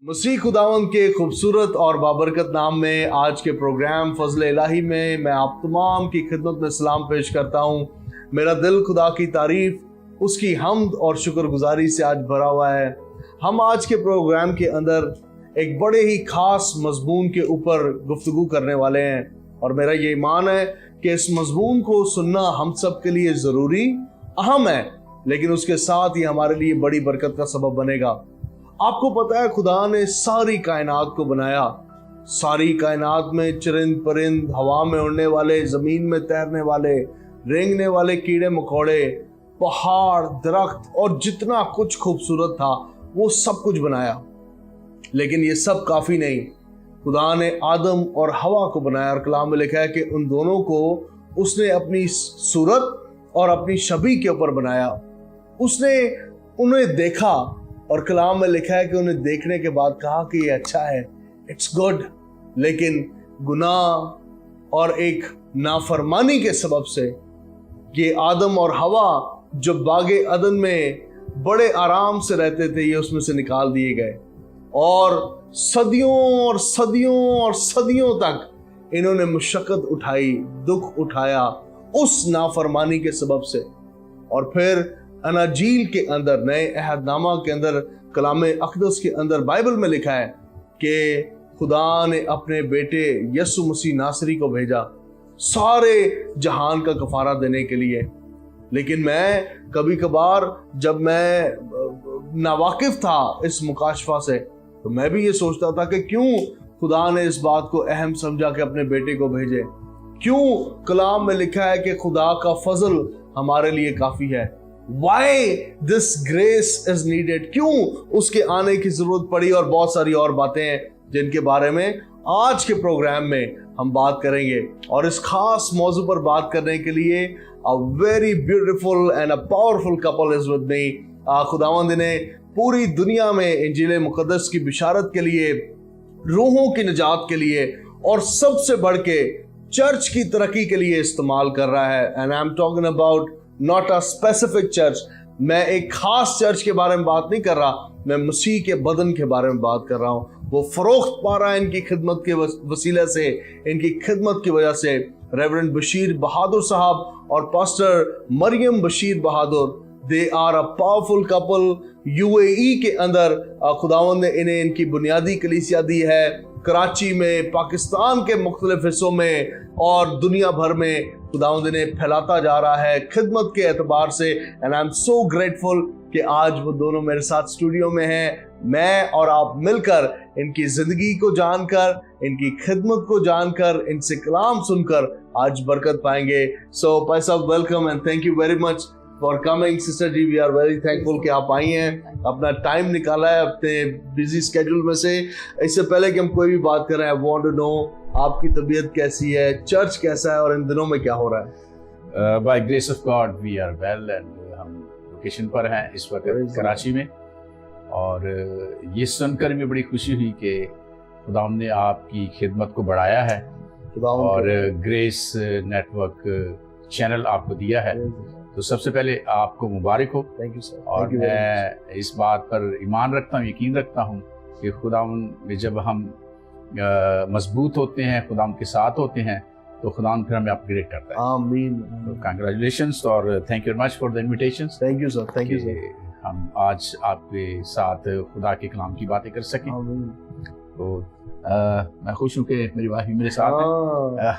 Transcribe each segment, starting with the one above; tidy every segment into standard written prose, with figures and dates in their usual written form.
मसीह खुदावंद के खूबसूरत और बाबरकत नाम में आज के प्रोग्राम फजल इलाही में मैं आप तमाम की खिदमत में सलाम पेश करता हूँ। मेरा दिल खुदा की तारीफ, उसकी हम्द और शुक्रगुजारी से आज भरा हुआ है। हम आज के प्रोग्राम के अंदर एक बड़े ही खास मजमून के ऊपर गुफ्तगू करने वाले हैं और मेरा ये ईमान है कि इस मजमून को सुनना हम सब के लिए ज़रूरी, अहम है, लेकिन उसके साथ ही हमारे लिए बड़ी बरकत का सबब बनेगा। आपको पता है खुदा ने सारी कायनात को बनाया। सारी कायनात में चरिंद परिंद, हवा में उड़ने वाले, ज़मीन में तैरने वाले, रेंगने वाले कीड़े मकोड़े, पहाड़, दरख्त और जितना कुछ खूबसूरत था वो सब कुछ बनाया। लेकिन ये सब काफ़ी नहीं। खुदा ने आदम और हवा को बनाया और कलाम में लिखा है कि उन दोनों को उसने अपनी सूरत और अपनी शबीह के ऊपर बनाया। उसने उन्हें देखा और कलाम में लिखा है कि उन्हें देखने के बाद कहा कि ये अच्छा है, इट्स गुड। लेकिन गुनाह और एक नाफरमानी के सबब से ये आदम और हवा जो बागे अदन में बड़े आराम से रहते थे, ये उसमें से निकाल दिए गए और सदियों और सदियों और सदियों तक इन्होंने मुशक्कत उठाई, दुख उठाया उस नाफरमानी के सबब से। और फिर अनाजील के अंदर, नए अहदनामा के अंदर, कलाम अक़दस के अंदर, बाइबल में लिखा है कि खुदा ने अपने बेटे यसु मसीह नासरी को भेजा सारे जहान का कफारा देने के लिए। लेकिन मैं कभी कभार जब मैं नावाकिफ था इस मुकाशफा से, तो मैं भी ये सोचता था कि क्यों खुदा ने इस बात को अहम समझा कि अपने बेटे को भेजे। क्यों कलाम में लिखा है कि खुदा का फजल हमारे लिए काफ़ी है। Why this grace is needed? क्यों उसके आने की जरूरत पड़ी, और बहुत सारी और बातें हैं जिनके बारे में आज के प्रोग्राम में हम बात करेंगे। और इस खास मौजू पर बात करने के लिए a very beautiful and a powerful couple is with me। खुदावंद ने पूरी दुनिया में इंजील मुकद्दस की बिशारत के लिए, रूहों की निजात के लिए और सबसे बढ़ के चर्च की तरक्की के लिए इस्तेमाल कर रहा है। And I am talking about not a specific church. मैं एक खास चर्च के बारे में बात नहीं कर रहा, मैं मसीह के बदन के बारे में बात कर रहा हूँ। वो फरोख्त पा रहा है इनकी खिदमत के वसीले से, इनकी खिदमत की वजह से। रेवरेंड बशीर बहादुर साहब और pastor Mariam Bashir Bahadur, they are a powerful couple. UAE के अंदर खुदावंद ने इन्हें इनकी बुनियादी कलीसिया दी है, कराची में, पाकिस्तान के मुख्तलिफ हिस्सों में और दुनिया भर में खुदावंद ने फैलाता जा रहा है खिदमत के एतबार से। And I am so grateful कि आज वो दोनों मेरे साथ स्टूडियो में हैं। मैं और आप मिलकर इनकी जिंदगी को जानकर, इनकी खिदमत को जानकर, इनसे कलाम सुनकर आज बरकत पाएंगे। सो भाई साहब, welcome and thank you very much for coming. Sister ji, we are very thankful कि आप आई हैं, अपना टाइम निकाला है अपने बिजी स्केड्यूल में से। इससे पहले कि हम कोई भी बात करें, आई वांट टू नो आपकी तबीयत कैसी है, चर्च कैसा है और इन दिनों में क्या हो रहा है? By grace of God we are well and हम लोकेशन पर हैं इस वक्त कराची में। और ये सुनकर भी बड़ी खुशी हुई कि खुदा ने आपकी खिदमत को बढ़ाया है और ग्रेस नेटवर्क चैनल आपको दिया है। तो सबसे पहले आपको मुबारक हो। Thank you sir. और मैं इस बात पर ईमान रखता हूँ, यकीन रखता हूँ कि खुदा में जब हम मजबूत होते हैं, खुदा के साथ होते हैं, तो खुदा फिर हमें अपग्रेड करता है। आमीन। तो कांग्रेचुलेशंस और thank you very much for the invitations. Thank you sir. Thank you sir. हम आज आपके साथ खुदा के कलाम की बातें कर सकें। तो मैं खुश हूँ कि मेरी वाइफ मेरे साथ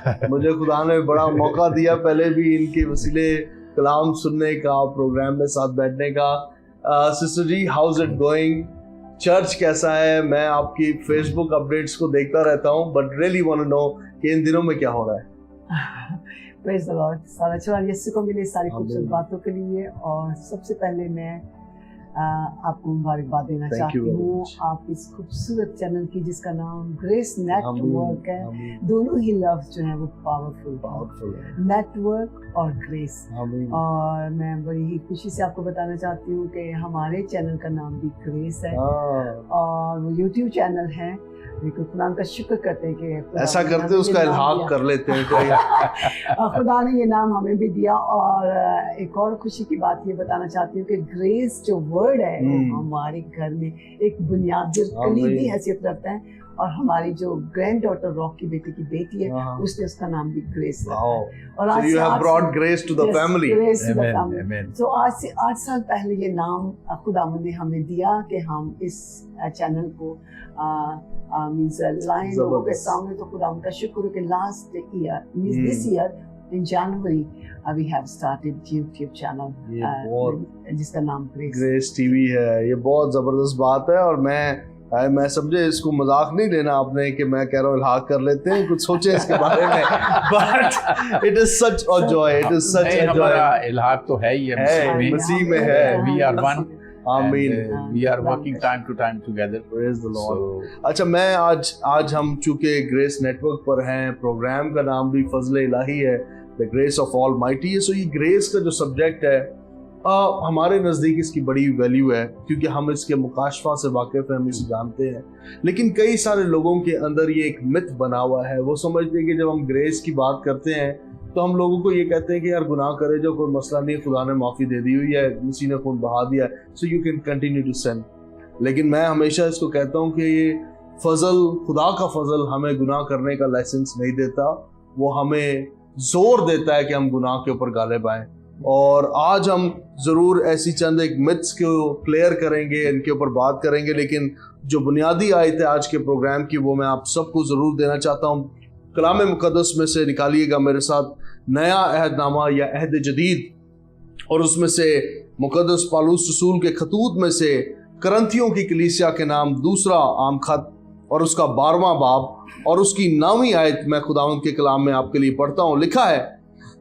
है। मुझे खुदा ने बड़ा मौका दिया पहले भी इनके वसीले कलाम सुनने का, प्रोग्राम में साथ बैठने का। Sister ji, how is it going? Church कैसा है? मैं आपकी फेसबुक अपडेट्स को देखता रहता हूँ, but really want to know कि इन दिनों में क्या हो रहा है। Praise the Lord. सारा चलान यीशु को मिले सारी खूबसूरत बातों के लिए। और सबसे पहले मैं आपको मुबारकबाद देना चाहती हूँ आप इस खूबसूरत चैनल की जिसका नाम ग्रेस नेटवर्क है। दोनों ही लफ्ज जो है वो पावरफुल है, नेटवर्क और ग्रेस। और मैं बड़ी ही खुशी से आपको बताना चाहती हूँ कि हमारे चैनल का नाम भी ग्रेस है और वो यूट्यूब चैनल है बिल्कुल खुदा का शुक्र करते हैं कि खुदा ऐसा ने करते हमें उसका ये नाम इल्हाक दिया। कर लेते हैं कोई। और खुदा ने ये नाम हमें भी दिया। और एक और खुशी की बात ये बताना चाहती हूँ कि ग्रेस जो वर्ड है वो हमारे घर में एक बुनियादी और कलीदी हैसियत रखता है। और हमारी जो ग्रैंड डॉटर रॉकी बेटी की बेटी है उसने उसका नाम भी ग्रेस रखा है। और So you have brought grace to the family. Grace to the Amen, family. amen. तो आज से 8 साल पहले ये नाम खुदावंद ने हमें दिया कि हम इस चैनल को मींस लाइन लोगों के सामने। तो खुदावंद का शुक्र है कि last year means this year in January we have started YouTube channel जिसका नाम ग्रेस टीवी है। ये बहुत जबरदस्त बात है। और मैं समझे इसको मजाक नहीं लेना आपने कि मैं कह रहा हूँ इल्हाक कर लेते हैं, कुछ सोचे इसके बारे में। But it is such a joy, it is such a joy. इल्हाक तो है ही है, मसीह में है। We are one. आमीन। We are working time to time together. Praise the Lord. अच्छा, मैं आज हम चूंकि ग्रेस नेटवर्क पर हैं, प्रोग्राम का नाम भी फजल इलाही है, द ग्रेस ऑफ ऑलमाइटी है। सो ये ग्रेस का जो सब्जेक्ट है हमारे नज़दीक इसकी बड़ी वैल्यू है क्योंकि हम इसके मुकाशफा से वाकिफ हैं, हम इसे जानते हैं। लेकिन कई सारे लोगों के अंदर ये एक मिथ बना हुआ है। वो समझते हैं कि जब हम ग्रेस की बात करते हैं तो हम लोगों को ये कहते हैं कि यार गुनाह करे जो कोई मसला नहीं, खुदा ने माफ़ी दे दी हुई है, किसी ने खून बहा दिया, so you can continue to sin. लेकिन मैं हमेशा इसको कहता हूँ कि ये फजल, खुदा का फजल हमें गुनाह करने का लाइसेंस नहीं देता, वो हमें जोर देता है कि हम गुनाह के ऊपर गालिब आएं। और आज हम ज़रूर ऐसी चंद एक मिथ्स को क्लियर करेंगे, इनके ऊपर बात करेंगे। लेकिन जो बुनियादी आयत है आज के प्रोग्राम की वो मैं आप सबको ज़रूर देना चाहता हूँ। कलाम मुक़द्दस में से निकालिएगा मेरे साथ नया अहदनामा या अहद जदीद, और उसमें से मुक़द्दस पौलुस रसूल के खतूत में से करंथियों की कलीसिया के नाम दूसरा आम खत और उसका 12वां बाब और उसकी 9वीं आयत मैं खुदावंद के कलाम में आपके लिए पढ़ता हूँ। लिखा है,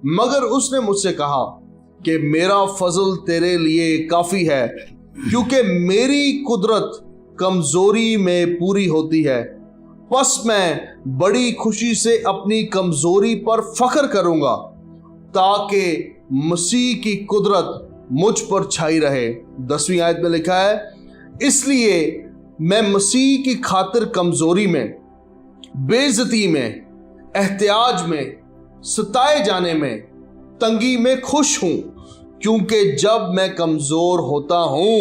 मगर उसने मुझसे कहा कि मेरा फजल तेरे लिए काफ़ी है क्योंकि मेरी कुदरत कमज़ोरी में पूरी होती है। बस मैं बड़ी खुशी से अपनी कमज़ोरी पर फख्र करूँगा ताकि मसीह की कुदरत मुझ पर छाई रहे। 10वीं आयत में लिखा है, इसलिए मैं मसीह की खातिर कमज़ोरी में, बेइज्जती में, एहतियाज में, सताए जाने में, तंगी में खुश हूँ क्योंकि जब मैं कमज़ोर होता हूँ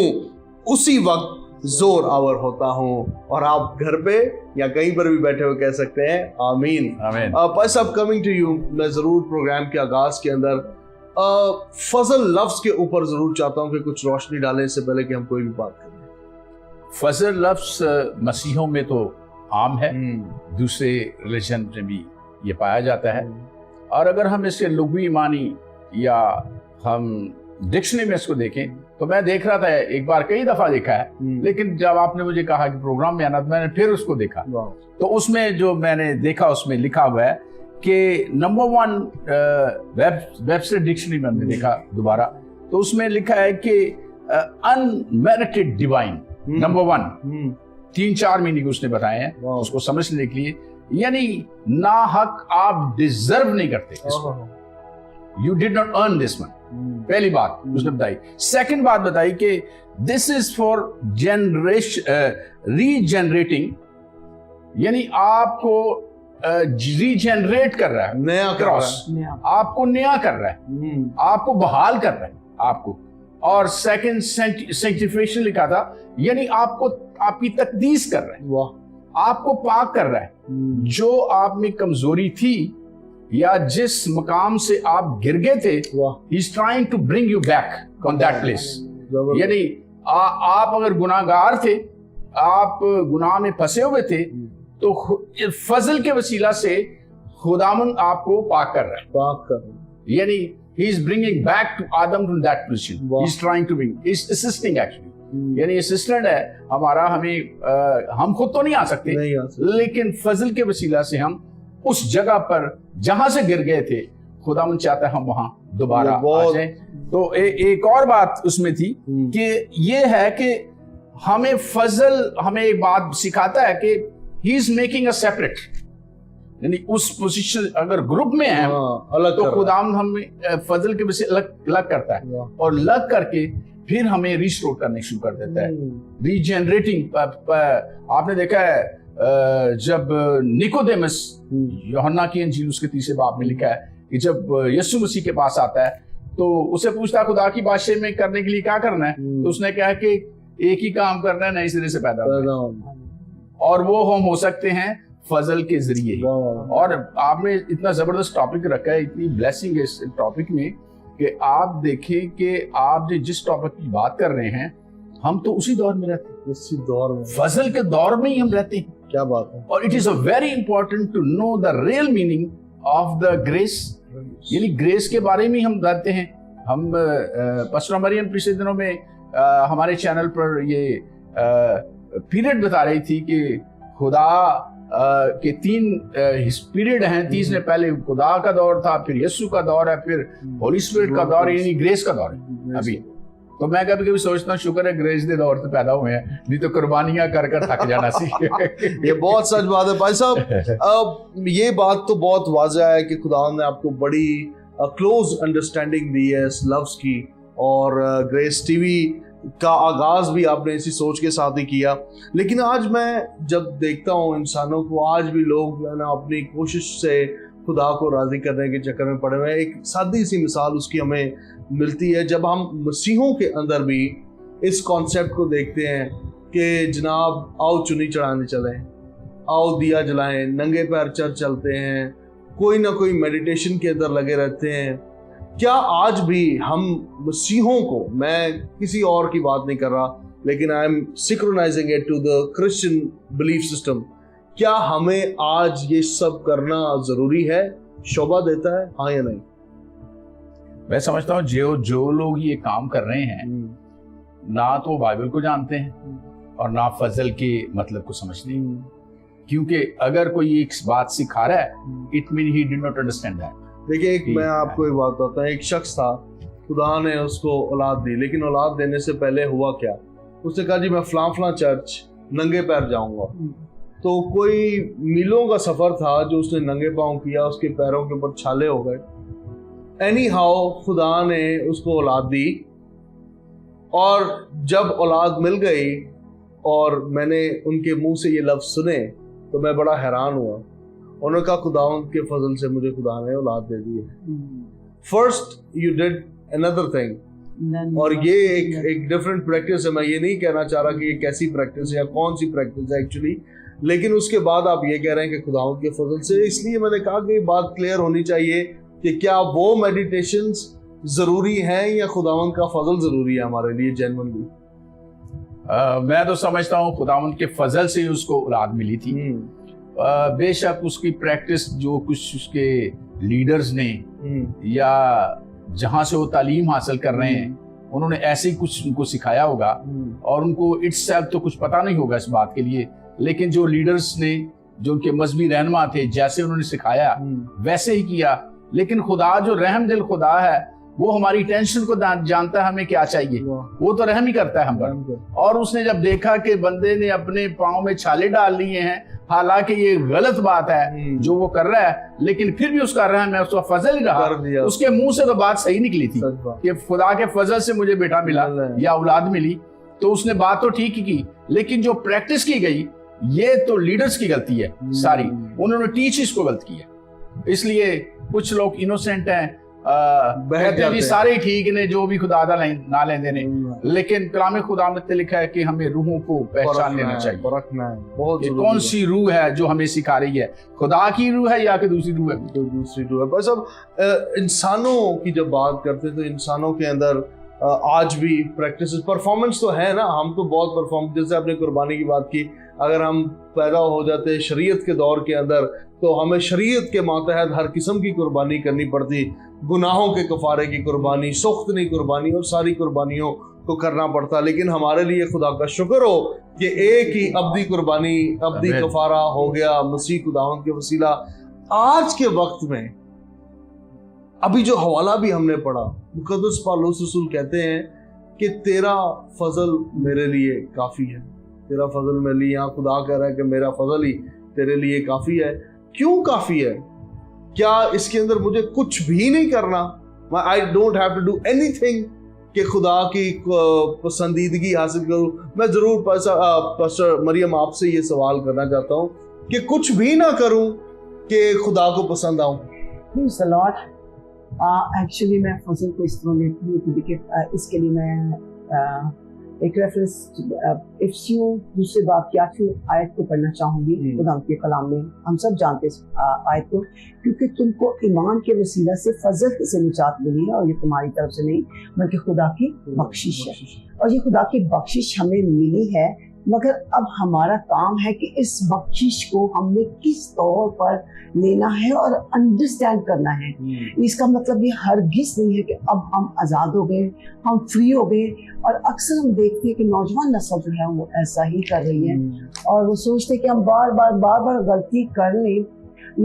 उसी वक्त जोर आवर होता हूँ। और आप घर पे या कहीं पर भी बैठे हुए कह सकते हैं आमीन। आमीन। बस अब कमिंग टू यू, मैं ज़रूर प्रोग्राम के आगाज़ के अंदर फजल लफ्ज़ के ऊपर ज़रूर चाहता हूँ कि कुछ रोशनी डालें इससे पहले कि हम कोई भी बात करें। फजल लफ्ज़ मसीहों में तो आम है, दूसरे रिलीजन में भी ये पाया जाता है। और अगर हम इसके लुग़वी मानी या हम डिक्शनरी में इसको देखें तो मैं देख रहा था, एक बार कई दफ़ा देखा है, लेकिन जब आपने मुझे कहा कि प्रोग्राम में आना तो मैंने फिर उसको देखा। तो उसमें जो मैंने देखा उसमें लिखा हुआ है कि नंबर 1 वेबस्टर डिक्शनरी में हमने देखा दोबारा, तो उसमें लिखा है कि अनमेरिटेड डिवाइन नंबर 1, 3-4 मीनिंग उसने बताए हैं उसको समझने के लिए, यानी ना हक आप डिजर्व नहीं करते, you did not earn this one. पहली बात उसने बताई। सेकंड बात बताई कि दिस इज फॉर रीजनरेटिंग, यानी आपको रीजनरेट कर रहा है, नया क्रॉस, आपको नया कर रहा है, आपको बहाल कर रहा है आपको। और सेकंड सैंक्टिफिकेशन लिखा था, यानी आपको आपकी तकदीस कर रहा है, आपको पाक कर रहा है। जो आप में कमजोरी थी या जिस मकाम से आप गिर गए थे, he is trying to bring you back on that place। यानी आप अगर गुनाहगार थे, आप गुनाह में फंसे हुए थे, तो फजल के वसीला से खुदावंद आपको पाक कर रहा है, यानी he is bringing back to Adam from that position। he is trying to bring, he is assisting actually, यानी असिस्टेंट है हमारा। हम खुद तो नहीं आ सकते, लेकिन फजल के वसीला से हम उस जगह पर जहां से गिर गए थे, खुदावंद चाहता है हम वहां दोबारा आ जाएं। तो एक और बात उसमें थी कि ये है कि हमें फजल हमें एक बात सिखाता है कि he is making a separate, यानी उस पोजीशन अगर ग्रुप में है अलग, तो खुदावंद हमें फजल के वजह से अलग करता है और अलग करके फिर हमें रिस्टोर करने शुरू कर देता है, रीजेनरेटिंग। आपने देखा है जब निकोदेमस, यूहन्ना की इंजील उसके 3 बाब में लिखा है कि जब यीशु मसीह के पास आता है तो उसे पूछता है खुदा की बादशाही में करने के लिए क्या करना है, तो उसने कहा कि एक ही काम करना है, नए सिरे से पैदा होना, और वो हम हो सकते हैं फजल के जरिए ही। और आपने इतना जबरदस्त टॉपिक रखा है, इतनी ब्लेसिंग है इस टॉपिक में कि आप देखें कि आप जिस टॉपिक की बात कर रहे हैं, हम तो उसी दौर में रहते हैं, उसी दौर में, फजल के दौर में ही हम रहते हैं। क्या बात है। और it is a very important to know the real meaning of the grace, यानी ग्रेस के बारे में हम जानते हैं। हम पास्टर मरियम पिछले दिनों में हमारे चैनल पर ये पीरियड बता रही थी कि खुदा के 3 पीरियड हैं। 30 में पहले खुदा का दौर था, फिर यीशु का दौर है, फिर होली स्पिरिट का दौर है, यानी ग्रेस का दौर है अभी। तो मैं कभी कभी सोचता हूँ शुक्र है ग्रेस के दौर से पैदा हुए हैं, नहीं तो कुर्बानियां कर कर थक जाना सी। ये बहुत सच बात है भाई साहब। ये बात तो बहुत वाज़ह है कि खुदा ने आपको बड़ी क्लोज अंडरस्टैंडिंग दी है इस लफ्ज की, और ग्रेस टीवी का आगाज भी आपने इसी सोच के साथ ही किया। लेकिन आज मैं जब देखता हूँ इंसानों को, आज भी लोग जो है ना अपनी कोशिश से खुदा को राजी करने के चक्कर में पड़े हुए हैं। एक सादी सी मिसाल उसकी हमें मिलती है जब हम मसीहों के अंदर भी इस कॉन्सेप्ट को देखते हैं कि जनाब आओ चुनी चढ़ाने चलें, आओ दिया जलाएं, नंगे पैर चर्च चलते हैं, कोई ना कोई मेडिटेशन के अंदर लगे रहते हैं। क्या आज भी हम मसीहों को, मैं किसी और की बात नहीं कर रहा, लेकिन I am synchronising it to the Christian belief system, क्या हमें आज ये सब करना जरूरी है, शोभा देता है, हाँ या नहीं? मैं समझता हूँ जो लोग ये काम कर रहे हैं ना तो बाइबल को जानते हैं और ना फजल के मतलब को समझते हैं। क्योंकि अगर कोई एक बात सिखा रहा है, it mean he did not understand that. देखिए मैं आपको एक बात बताता हूँ। एक शख्स था, खुदा ने उसको औलाद दी, लेकिन औलाद देने से पहले हुआ क्या, उसने कहा जी मैं फलां चर्च नंगे पैर जाऊंगा। तो कोई मीलों का सफर था जो उसने नंगे पांव किया, उसके पैरों के ऊपर छाले हो गए। एनी हाउ खुदा ने उसको औलाद दी, और जब औलाद मिल गई और मैंने उनके मुंह से ये लफ्ज सुने तो मैं बड़ा हैरान हुआ। उन्होंने कहा खुदावंद के फजल से मुझे खुदा ने औलाद दे दी है। First you did another thing, और ये एक डिफरेंट प्रैक्टिस है। मैं ये नहीं कहना चाह रहा कि ये कैसी प्रैक्टिस है या कौन सी प्रैक्टिस है एक्चुअली, लेकिन उसके बाद आप ये कह रहे हैं कि खुदावंद के फजल से। इसलिए मैंने कहा कि बात क्लियर होनी चाहिए कि क्या वो मेडिटेशंस जरूरी हैं या खुदावंद का फजल जरूरी है हमारे लिए जेन्युइनली। मैं तो समझता हूँ खुदावंद के फजल से उसको औलाद मिली थी। बेशक उसकी प्रैक्टिस जो कुछ उसके लीडर्स ने या जहां से वो तालीम हासिल कर रहे हैं उन्होंने ऐसे ही कुछ उनको सिखाया होगा, और उनको इट्सेल्फ तो कुछ पता नहीं होगा इस बात के लिए, लेकिन जो लीडर्स ने, जो उनके मजहबी रहनुमा थे, जैसे उन्होंने सिखाया वैसे ही किया। लेकिन खुदा जो रहम दिल खुदा है वो हमारी टेंशन को जानता है, हमें क्या चाहिए, वो तो रहम ही करता है हम पर। और उसने जब देखा कि बंदे ने अपने पाँव में छाले डाल लिए हैं, हालांकि ये गलत बात है जो वो कर रहा है, लेकिन फिर भी उसका रहम है, उसका फजल ही रहा। उसके मुंह से तो बात सही निकली थी कि खुदा के फजल से मुझे बेटा मिला या औलाद मिली, तो उसने बात तो ठीक ही की। लेकिन जो प्रैक्टिस की गई ये तो लीडर्स की गलती है सारी, उन्होंने टीच इसको गलत किया। इसलिए कुछ लोग इनोसेंट हैं, कहते हैं सारे ठीक ने जो भी खुदा ना लेंदे ने, लेकिन कलाम खुदा में लिखा है कि हमें रूहों को पहचान लेना चाहिए, परखना है। बहुत कौन सी रूह है जो हमें सिखा रही है, खुदा की रूह है या कि दूसरी रूह है? तो दूसरी रूह है। बस अब इंसानों की जब बात करते हैं तो इंसानों के अंदर आज भी प्रैक्टिस परफॉर्मेंस तो है ना, हम तो बहुत परफॉर्म, जैसे आपने कुर्बानी की बात की, अगर हम पैदा हो जाते शरीयत के दौर के अंदर तो हमें शरीयत के मातहत हर किस्म की कुर्बानी करनी पड़ती, गुनाहों के कफारे की कुर्बानी, सुख्तनी कुर्बानी और सारी कुर्बानियों को करना पड़ता। लेकिन हमारे लिए खुदा का शुक्र हो कि एक ही अब्दी कुर्बानी, अब्दी कफारा हो गया मसीह खुदावंद के वसीला। आज के वक्त में अभी जो हवाला भी हमने पढ़ा, मुकद्दस पौलुस रसूल कहते हैं कि तेरा फजल मेरे लिए काफी है, तेरा फजल मेरे लिए, यहाँ खुदा कह रहा है कि मेरा फजल ही तेरे लिए काफी है। क्यों काफी है? क्या इसके अंदर मुझे कुछ भी नहीं करना? I don't have to do anything? کہ خدا کی پسندیدگی حاصل کروں. میں ضرور پاسٹر مریم آپ سے یہ سوال کرنا چاہتا ہوں کہ کچھ بھی نہ کروں کہ خدا کو پسند آؤں. ایکچولی میں فضل کو اس طرح لیتی ہوں کہ دیکھیے اس کے لیے میں ایک ریفرنس دوسرے باب کی 8ویں آیت کو پڑھنا چاہوں گی. خدا کے کلام میں ہم سب جانتے ہیں آیت کو, کیونکہ تم کو ایمان کے وسیلہ سے فضل سے نجات ملی ہے, اور یہ تمہاری طرف سے نہیں بلکہ خدا کی بخشش ہے. اور یہ خدا کی بخشش ہمیں ملی ہے, مگر اب ہمارا کام ہے کہ اس بخشش کو ہم نے کس طور پر لینا ہے اور انڈرسٹینڈ کرنا ہے. اس کا مطلب یہ ہرگز نہیں ہے کہ اب ہم آزاد ہو گئے, ہم فری ہو گئے. اور اکثر ہم دیکھتے ہیں کہ نوجوان نسل جو ہے وہ ایسا ہی کر رہی ہے, اور وہ سوچتے ہیں کہ ہم بار بار غلطی کر لیں,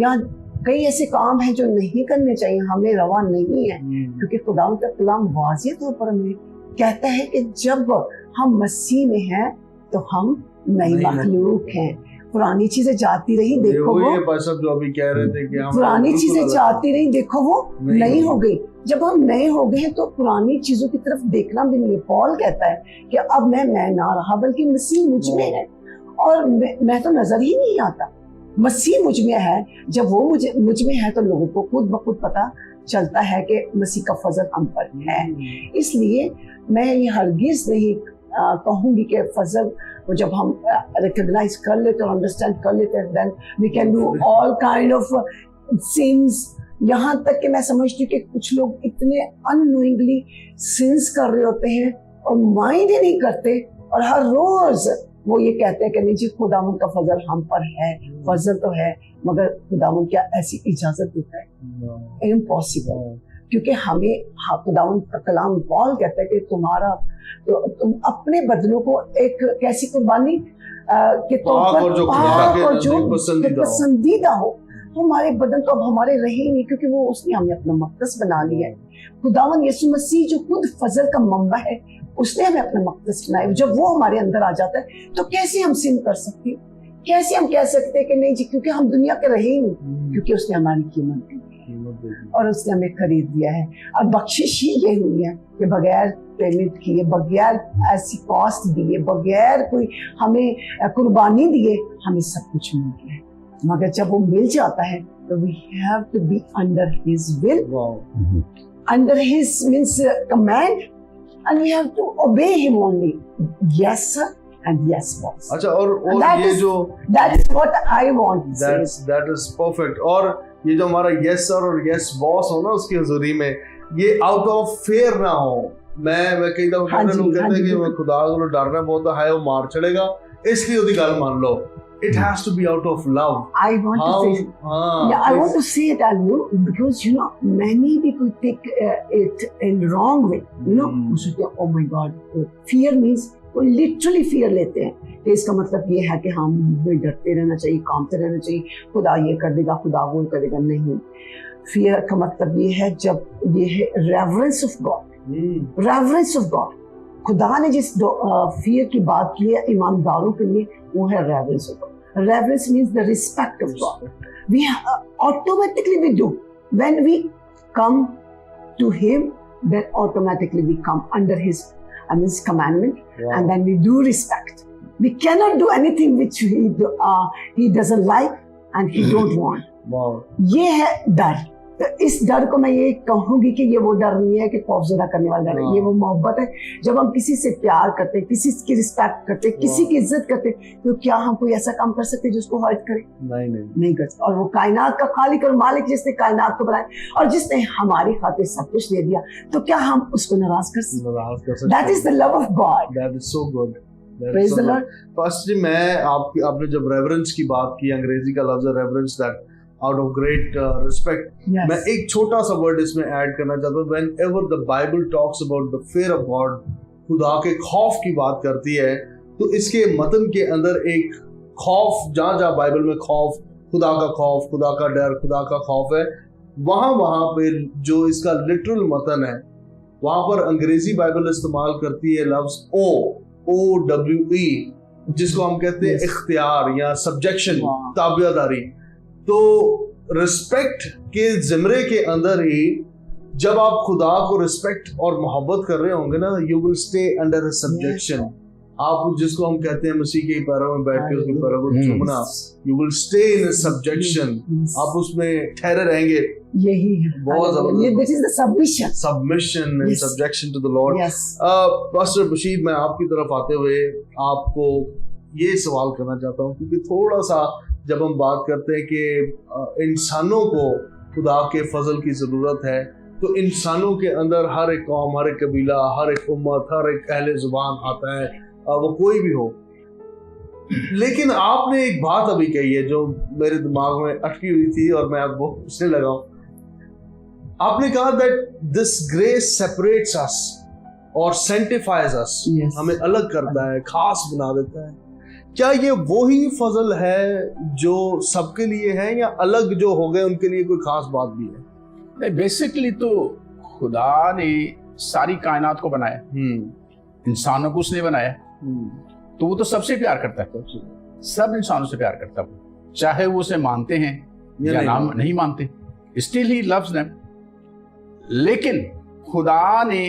یا کئی ایسے کام ہیں جو نہیں کرنے چاہیے, ہمیں روا نہیں ہے. کیونکہ خدا کا کلام واضح طور پر ہمیں کہتا ہے کہ جب ہم مسیح میں ہیں تو ہم نئی مخلوق ہیں. پرانی چیزیں جاتی رہی, دیکھو وہ جو ابھی کہہ رہے تھے کہ پرانی چیزیں جاتی رہی, دیکھو وہ نئی ہو گئی. جب ہم نئے ہو گئے تو پرانی چیزوں کی طرف دیکھنا بھی نہیں. پال کہتا ہے کہ اب میں نہ رہا بلکہ مسیح مجھ میں ہے, اور میں تو نظر ہی نہیں آتا, مسیح مجھ میں ہے. جب وہ مجھ میں ہے تو لوگوں کو خود بخود پتا چلتا ہے کہ مسیح کا فضل ہم پر ہے. اس لیے میں یہ ہرگز نہیں کہوں گی کہ فضل وہ جب ہم ریکگنائز کر لیتے اور انڈرسٹینڈ کر لیتے then we can do all kind of sins. یہاں تک کہ میں سمجھتی ہوں کہ کچھ لوگ اتنے unknowingly sins کر رہے ہوتے ہیں اور مائنڈ ہی نہیں کرتے, اور ہر روز وہ یہ کہتے ہیں کہ نہیں جی خداوند کا فضل ہم پر ہے. فضل تو ہے مگر خداوند کیا ایسی اجازت دیتا ہے؟ امپاسبل. کیونکہ ہمیں خداوند کا کلام پال کہتا ہے کہ تم اپنے بدنوں کو ایک کیسی قربانی کے طور پر پاک اور جو پسندیدہ ہو. ہمارے بدن تو اب ہمارے رہے نہیں, کیونکہ وہ اس نے ہمیں اپنا مقدس بنا لیا ہے. خداوند یسوع مسیح جو خود فضل کا منبع ہے, اس نے ہمیں اپنا مقدس بنایا. جب وہ ہمارے اندر آ جاتا ہے تو کیسے ہم سن کر سکتے ہیں؟ کیسے ہم کہہ سکتے ہیں کہ نہیں جی کیونکہ ہم دنیا کے رہے ہی نہیں, کیونکہ اس نے ہماری قیمت دی اور اس نے ہمیں خرید دیا ہے. اور بخشش ہی یہ ہوئی ہے کہ بغیر پیمنٹ کیے, بغیر ایسی کاسٹ دیے, بغیر کوئی ہمیں قربانی دیے ہمیں سب کچھ مل گیا ہے. مگر جب وہ مل جاتا ہے تو we have to be under his will, under his means command, and we have to obey him only. Yes sir and yes boss. اچھا, اور یہ جو that is what I want to say. That is perfect. اور یہ جو ہمارا یس سر اور یس باس ہو نا اس کی حضوری میں, یہ آؤٹ آف فیئر نہ ہو. میں کئی دفعہ لوگ کہتے ہیں کہ میں خدا کو ڈرنا بہت ہے, وہ مار چڑے گا اس لیے وہ گل مان لو. It has to be out of love. I want to say it, because you know many people take it in wrong way. You know, oh my God, fear means وہ literally fear لیتے ہیں کہ اس کا مطلب یہ ہے کہ ہم ڈرتے رہنا چاہیے, کامتے رہنا چاہیے, خدا یہ کر دے گا, خدا وہ کرے گا. نہیں, فیئر کا مطلب یہ ہے جب یہ ہے reverence of God. Reverence of God. خدا نے جس فیئر کی بات کی ہے ایمانداروں کے لیے وہ ہے reverence of God. Reverence means the respect of God. We automatically we do. When we come to Him, then automatically we come under His commandment, and then we do respect. We cannot do anything which He doesn't like and He don't want. Wow. یہ ہے ڈر. اس ڈر کو میں یہ کہوں گی کہ یہ وہ ڈر نہیں ہے کہ خوفزدہ کرنے والا ڈر ہے. یہ وہ محبت ہے. جب ہم کسی سے پیار کرتے ہیں, کسی کی رسپیکٹ کرتے ہیں, کسی کی عزت کرتے ہیں, تو کیا ہم کوئی ایسا کام کر سکتے جس کو ہرٹ کرے؟ نہیں کر سکتے. اور وہ کائنات کا خالق اور مالک جس نے کائنات کو بنایا اور جس نے ہماری خاطر سب کچھ دے دیا, تو کیا ہم اس کو ناراض کر سکتے؟ That is the love of God. That is so good. Praise the Lord. First جی, میں آپ نے جب ریورنس کی بات کی, انگریزی کا لفظ ہے reverence, that out of great respect. Yes. میں ایک چھوٹا سا ورڈ اس میں ایڈ کرنا چاہتا ہوں. whenever the Bible talks about the fear of God, خدا کے خوف کی بات کرتی ہے, تو اس کے متن کے اندر ایک خوف, جہاں جہاں بائبل میں خوف, خدا کا خوف, خدا کا ڈر, خدا کا خوف ہے, وہاں پہ جو اس کا لٹرل متن ہے, وہاں پر انگریزی بائبل استعمال کرتی ہے لفظ OWE, جس کو ہم کہتے ہیں اختیار یا سبجیکشن, تابعداری. تو رسپیکٹ کے زمرے کے اندر ہی जब आप खुदा को रिस्पेक्ट और मोहब्बत कर रहे होंगे ना, you will stay under subjection. आप जिसको हम कहते हैं मसीह के पैरों में बैठ के उसके पैरों को चूमना, you will stay in subjection, आप उसमें ठहरे रहेंगे। यही है बहुत जबरदस्त। This is the submission, submission and subjection to the Lord. Pastor Bashir, मैं आपकी तरफ आते हुए आपको ये सवाल करना चाहता हूँ, क्योंकि थोड़ा सा जब हम बात करते हैं कि इंसानों को खुदा के फजल की जरूरत है, तो इंसानों के अंदर हर एक कौम, हर एक कबीला, हर एक उम्मत, हर एक अहले जुबान आता है, वो कोई भी हो। लेकिन आपने एक बात अभी कही है जो मेरे दिमाग में अटकी हुई थी और मैं अब वो पूछने लगा हूं। आपने कहा दैट दिस ग्रेस सेपरेट्स अस और सेंटिफाइज अस, हमें अलग करता है, खास बना देता है। क्या ये वही फजल है जो सबके लिए है, या अलग जो हो गए उनके लिए कोई खास बात भी है? नहीं, बेसिकली तो खुदा ने सारी कायनात को बनाया, इंसानों को उसने बनाया, तो वो तो सबसे प्यार करता है, सब इंसानों से प्यार करता है, चाहे वो उसे मानते हैं या नाम नहीं मानते, स्टिल ही लव्स देम। लेकिन खुदा ने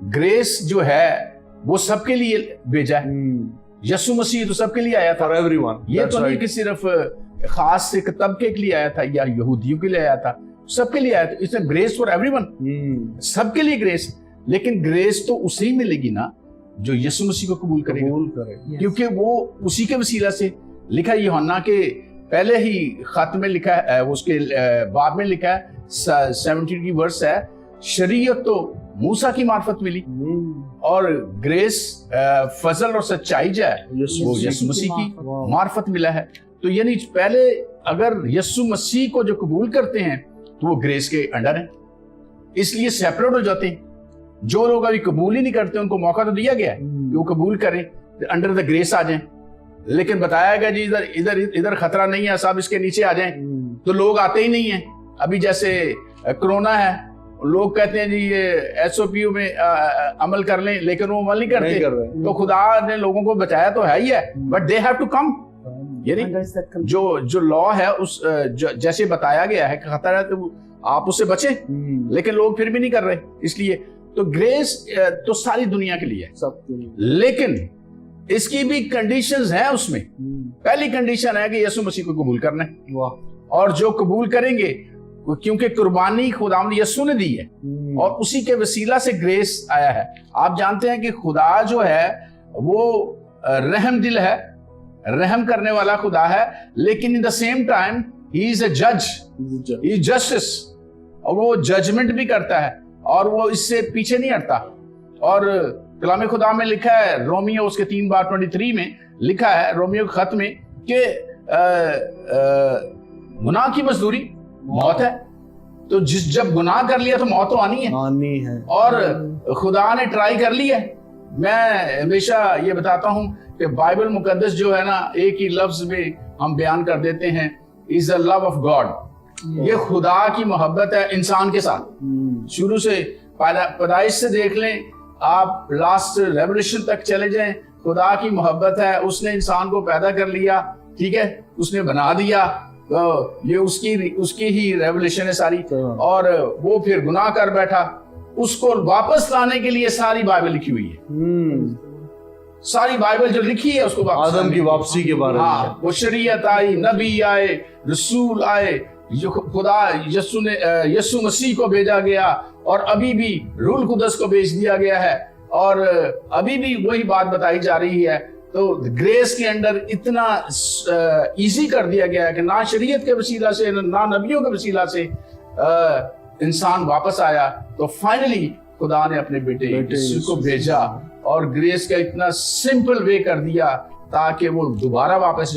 ग्रेस जो है वो सबके लिए भेजा है। यीशु मसीह तो सबके लिए आया था, फॉर एवरीवन। ये तो नहीं कि सिर्फ खास एक तबके के लिए आया था या यहूदियों के लिए आया था, सबके लिए आया था। इट्स ग्रेस फॉर एवरीवन, सबके लिए ग्रेस। लेकिन ग्रेस तो उसे ही मिलेगी ना जो यीशु मसीह को कबूल करेगा, क्योंकि वो उसी के वसीला से लिखा है। यूहन्ना के पहले ही खत में लिखा है, उसके बाद में लिखा है 17 की वर्स है, शरीयत तो मूसा की मार्फत मिली और ग्रेस फजल और सच्चाई जो है वो यीशु मसीह की मार्फत मिला है। तो यानी पहले अगर यीशु मसीह को जो कबूल करते हैं तो वो ग्रेस के अंडर है, इसलिए सेपरेट हो जाते हैं। जो लोग अभी कबूल ही नहीं करते उनको मौका तो दिया गया है कि वो कबूल करें, अंडर द ग्रेस आ जाएं। लेकिन बताया गया जी इधर इधर इधर खतरा नहीं है, सब इसके नीचे आ जाएं, तो लोग आते ही नहीं है। अभी जैसे कोरोना है, लोग कहते हैं जी ये SOP में अमल कर लें, लेकिन वो अमल नहीं करते। तो खुदा ने लोगों को बचाया तो है ही है, but they have to come. यानी जो लॉ है उस जैसे बताया गया है कि खतरा है तो आप उससे बचें, लेकिन लोग फिर भी नहीं कर रहे। इसलिए तो ग्रेस तो सारी दुनिया के लिए है, लेकिन इसकी भी कंडीशंस हैं उसमें। पहली कंडीशन है कि यीशु मसीह को कबूल करना है, और जो कबूल करेंगे, क्योंकि कुर्बानी खुदावंद यीशु ने दी है और उसी के वसीला से ग्रेस आया है। आप जानते हैं कि खुदा जो है वो रहम दिल है, रहम करने वाला खुदा है, लेकिन in the same time he is a जज, ही इज जस्टिस, और वो जजमेंट भी करता है और वो इससे पीछे नहीं हटता। और कलाम खुदा में लिखा है, रोमियो उसके 3:23 में लिखा है, रोमियो के खत में, कि गुनाह की मजदूरी मौत है। तो जब गुनाह कर लिया तो मौत तो आनी है। और खुदा ने ट्राई कर ली है। मैं हमेशा ये बताता हूं कि बाइबल मुकद्दस जो है ना, एक ही लफ्ज में हम बयान कर देते हैं, is the love of God. ये खुदा की मोहब्बत है इंसान के साथ। शुरू से पैदाइश से देख लें आप, लास्ट रेवोल्यूशन तक चले जाएं, खुदा की मोहब्बत है। उसने इंसान को पैदा कर लिया, ठीक है, उसने बना दिया, तो ये उसकी ही रेवोल्यूशन है सारी। और वो फिर गुनाह कर बैठा, उसको वापस लाने के लिए सारी बाइबल लिखी हुई है। सारी बाइबल जो लिखी है उसको आदम की वापसी के बारे में। हाँ, वो शरीयत आई, नबी आए, रसूल आए, जो खुदा यीशु मसीह को भेजा गया, और अभी भी रूल कुदस को भेज दिया गया है, और अभी भी वही बात बताई जा रही है। तो ग्रेस के अंडर इतना इजी कर दिया गया है कि ना शरीयत के वसीला से ना नबियों के वसीला से इंसान वापस आया। तो फाइनली खुदा ने अपने बेटे यीशु को भेजा और ग्रेस का इतना सिंपल वे कर दिया ताकि वो दोबारा वापस,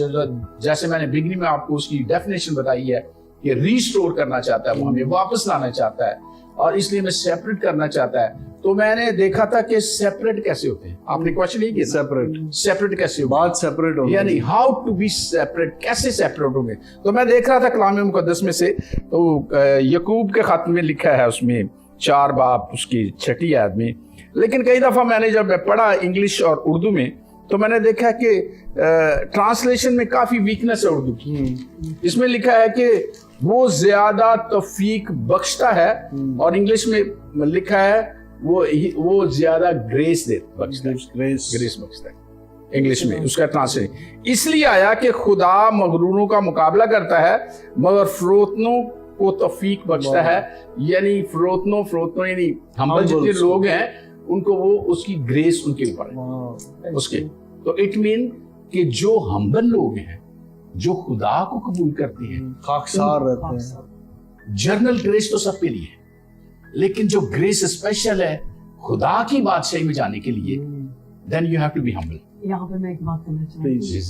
जैसे मैंने बिगनिंग में आपको उसकी डेफिनेशन बताई है, कि रिस्टोर करना चाहता है, वो हमें वापस लाना चाहता है, और इसलिए मैं सेपरेट करना चाहता है। तो मैंने देखा था कि सेपरेट कैसे होते हैं। आपने क्वेश्चन ही किया, सेपरेट कैसे होगा, बात सेपरेट हो, यानी हाउ टू बी सेपरेट, कैसे सेपरेट होंगे। तो मैं देख रहा था कलाम मुकद्दस में से, तो यकूब के खत में लिखा है, उसमें 4 बाब उसकी 6 आयत में। लेकिन कई दफा मैंने जब पढ़ा इंग्लिश और उर्दू में, तो मैंने देखा कि ट्रांसलेशन में काफी वीकनेस है उर्दू की। इसमें लिखा है कि वो ज्यादा तौफीक बख्शता है, और इंग्लिश में लिखा है वो ज्यादा ग्रेस बख्शता है, ग्रेस बख्शता है इंग्लिश में उसका ट्रांसलेशन। इसलिए आया कि खुदा मगरूरों का मुकाबला करता है मगर फरोतनों को तौफीक बख्शता है, यानी फरोतनों यानी हम्बल जितने लोग हैं उनको वो उसकी ग्रेस उनके ऊपर है उसके। तो इट मीन कि जो हम्बल लोग हैं, जो खुदा को कबूल करते हैं, खाकसार रहते हैं, जर्नल ग्रेस तो सबके लिए है, लेकिन जो ग्रेस स्पेशल है खुदा की बादशाही में जाने के लिए, then you have to be humble. यहाँ पे मैं एक बात करना चाहूँगी, ये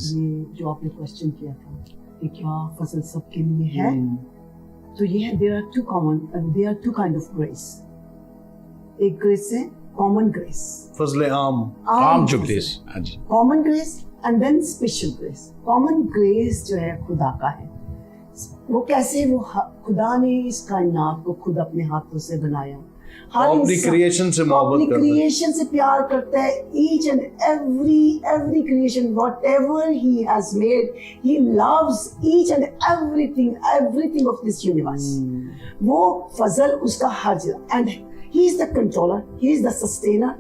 जो आपने क्वेश्चन किया था कि क्या फजल सबके लिए है, तो ये है there are two kind of grace. एक ग्रेस है कॉमन ग्रेस, फजल आम जो grace, common grace and then special grace. Common grace जो है खुदा का है, वो कैसे, वो खुदा ने इस कायनात को खुद अपने हाथों से बनाया, अपनी क्रिएशन से मोहब्बत करता है, क्रिएशन से प्यार करता है। Each and every creation whatever he has made, he loves each and everything of this universe. वो फजल उसका हर जगह, and he is the controller, he is the sustainer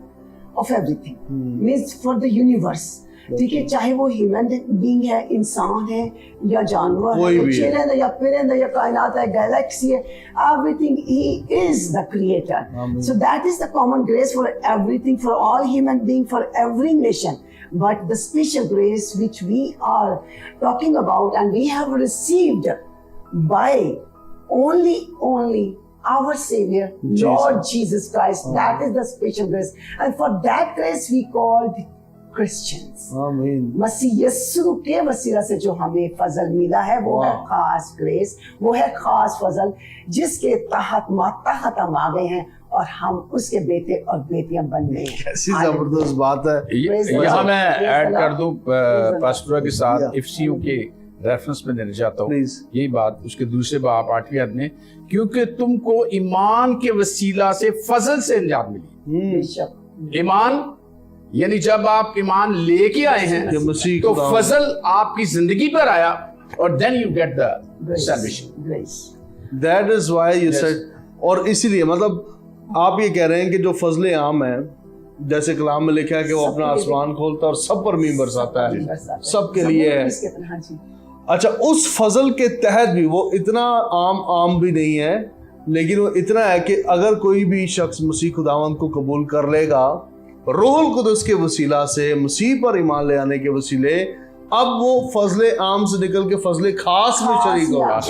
of everything, means for the universe. ठीक है, चाहे वो human being है, इंसान है या जानवर है, चिरंद है या परिंद है या कायनात है, गैलेक्सी है, everything he is the creator. So that is the common grace for everything, for all human being, for every nation. But the special grace which we are talking about and we have received by only our Savior, Lord Jesus Christ, that is the special grace. And for that grace we called Christians. मसीह यस्सु के वसीला से जो हमें फजल मिला है वो है खास ग्रेस, वो है खास फजल जिसके तहत मातहत हम आ गए हैं और हम उसके बेटे और बेटियां बन गए हैं। कैसी जबरदस्त बात है। यहाँ मैं ऐड कर दूं पास्टरा के साथ एफसीयू के रेफरेंस में देना चाहता हूँ यही बात, उसके दूसरे बाब 8वीं आयत में, क्योंकि तुमको ईमान के वसीला से फजल से निजात मिली। ईमान यानी जब आप ईमान लेके आए हैं तो फजल आपकी जिंदगी पर आया और then you get the salvation. That is why you said, और इसीलिए मतलब आप ये कह रहे हैं कि जो फजल आम है, जैसे कलाम में लिखा है कि वो अपना आसमान खोलता है और सब पर मींह बरसाता है, सबके लिए है। अच्छा, उस फजल के तहत भी वो इतना आम भी नहीं है, लेकिन वो इतना है कि अगर कोई भी शख्स मसीह खुदावंद को कबूल कर लेगा रूहुल कुदस के वसीला से, मसीह पर ईमान ले आने के वसीले, अब वो फजले आम से निकल के फजले खास में शरीक होगा।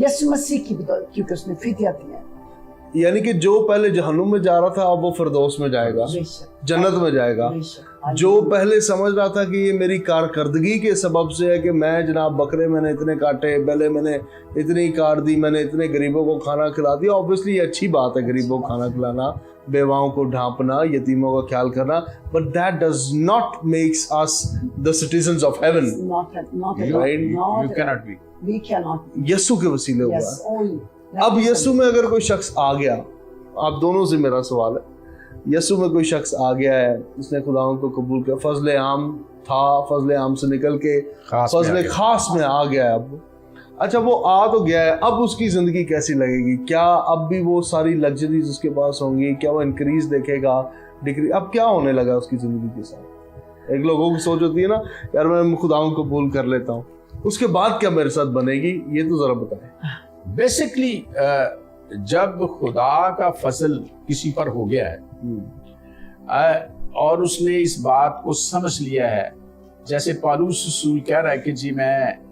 यीशु मसीह की क्योंकि उसने फिदिया दिया, यानी कि जो पहले जहन्नुम में जा रहा था अब वो फिरदौस में जाएगा, जन्नत में जाएगा। जो पहले समझ रहा था कि ये मेरी कारकर्दगी के सबब से है कि मैं जनाब बकरे मैंने इतने काटे, बैले मैंने इतनी काट दी, मैंने इतने गरीबों को खाना खिला दिया, ऑब्वियसली ये अच्छी बात है गरीबों को खाना खिलाना, बेवाओं को ढांपना, यतीमों का ख्याल करना, but that does not makes us the citizens of heaven. यीशु के वसीले हुआ। अब यीशु में अगर कोई शख्स आ गया, आप दोनों से मेरा सवाल है, यीशु में कोई शख्स आ गया है, उसने खुदावंद को कबूल किया, फजले आम था, फजले आम से निकल के फजले खास में आ गया है। अब अच्छा, वो आ तो गया है, अब उसकी जिंदगी कैसी लगेगी? क्या अब भी वो सारी लग्जरीज उसके पास होंगी? क्या वो इंक्रीज देखेगा, डिक्री? अब क्या होने लगा उसकी जिंदगी के साथ? एक लोगों की सोच होती है ना, यार मैं खुदावंद को कबूल कर लेता हूँ, उसके बाद क्या मेरे साथ बनेगी, ये तो जरा बताएं। बेसिकली जब खुदा का फजल किसी पर हो गया है और उसने इस बात को समझ लिया है, जैसे पौलुस रसूल कह रहा है कि जी मैं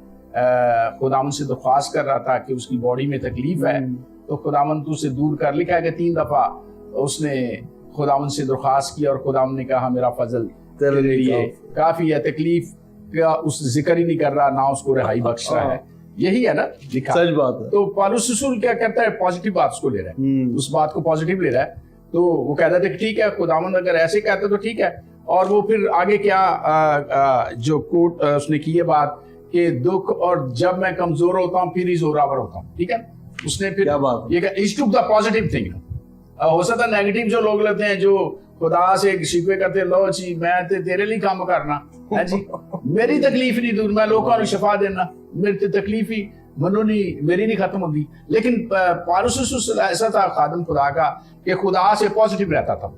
खुदावंद से दरख्वास्त कर रहा था कि उसकी बॉडी में तकलीफ है, तो खुदावंद तू से दूर कर, लिखा है कि 3 दफा उसने खुदावंद से दरख्वास्त की और खुदावंद ने कहा मेरा फजल तेरे लिए काफी है, तकलीफ का उस जिक्र ही नहीं कर रहा, ना उसको रिहाई बख्श रहा है। यही है ना लिखा, सच बात है। तो पौलुस रसूल क्या करता है, पॉजिटिव बात उसको ले रहा है, उस बात को पॉजिटिव ले रहा है। तो वो कहता था कि ठीक है, खुदावंद अगर ऐसे कहता तो ठीक है। और वो फिर आगे क्या जो कोट उसने की है बात कि दुख और जब मैं कमजोर होता हूँ फिर ही जोरावर होता हूँ, ठीक है। उसने फिर क्या बात ये इस टुक द पॉजिटिव थिंग। हो सकता है नेगेटिव जो लोग लेते हैं, जो खुदा से शिकवे करते लो जी मैं ते तेरे लिए काम करना है जी, मेरी तकलीफ नहीं दूर, मैं लोगों को शिफा देना, मेरी तो तकलीफ ही मनो नहीं मेरी नहीं खत्म होती। लेकिन पौलुस ऐसा था खादम खुदा का कि खुदा से पॉजिटिव रहता था,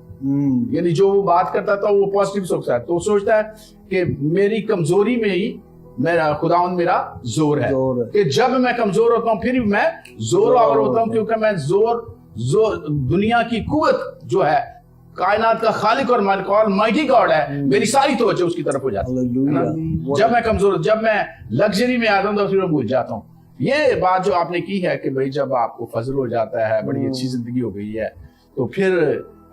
यानी जो वो बात करता था वो पॉजिटिव सोचता है, तो सोचता है कि मेरी कमजोरी में ही मेरा खुदावंद मेरा जोर है कि जब मैं कमजोर होता हूँ फिर मैं जोर आवर होता हूँ, क्योंकि मैं जोर दुनिया की कुव्वत जो है कायनात का खालिक और मालिक और माइटी गॉड है, मेरी सारी तवज्जो उसकी तरफ हो जाती है। जब मैं कमजोर, जब मैं लग्जरी में आता हूँ तो फिर मैं भूल जाता हूँ। ये बात जो आपने की है कि भाई जब आपको फजल हो जाता है, बड़ी अच्छी जिंदगी हो गई है, तो फिर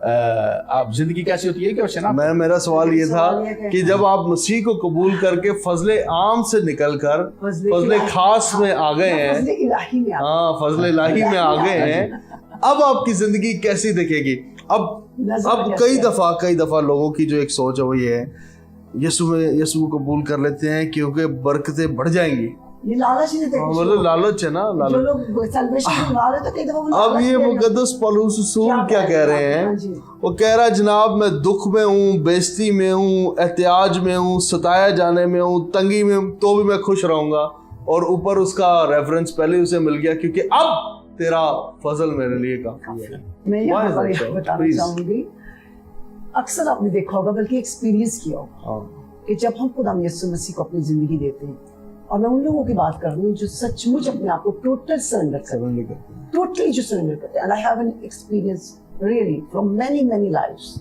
आप जिंदगी कैसी होती है क्या? मेरा सवाल ये था कि जब आप मसीह को कबूल करके फजले आम से निकलकर फजले खास में आ गए हैं, हाँ फजले इलाही में आ गए हैं, अब आपकी जिंदगी कैसी दिखेगी? अब कई दफा लोगों की जो एक सोच है वो ये है, यीशु को कबूल कर लेते हैं क्योंकि बरकतें बढ़ जाएंगी। ये लालच ही मतलब लालच है ना, लालच। जो लोग सेलिब्रेशन मना रहे तो कई दफा अब ये मुकद्दस पौलुस रसूल क्या कह रहे हैं? वो कह रहा है जनाब मैं दुख में हूँ, बेइज्जती में हूँ, एहतियाज में हूँ, सताया जाने में हूँ, तंगी में हूँ, तो भी मैं खुश रहूंगा। और ऊपर उसका रेफरेंस पहले उसे मिल गया क्योंकि अब तेरा फजल मेरे लिए काफी है। मैं यहाँ पर बताना चाहूंगी, अक्सर आपने देखा होगा बल्कि एक्सपीरियंस किया होगा कि जब हम खुदा यीशु मसीह को अपनी जिंदगी देते हैं, और मैं उन लोगों की बात कर रही हूँ जो सचमुच अपने आप को टोटल सरेंडर करते हैं, टोटली जो सरेंडर करते हैं। And I have an experience really from many lives,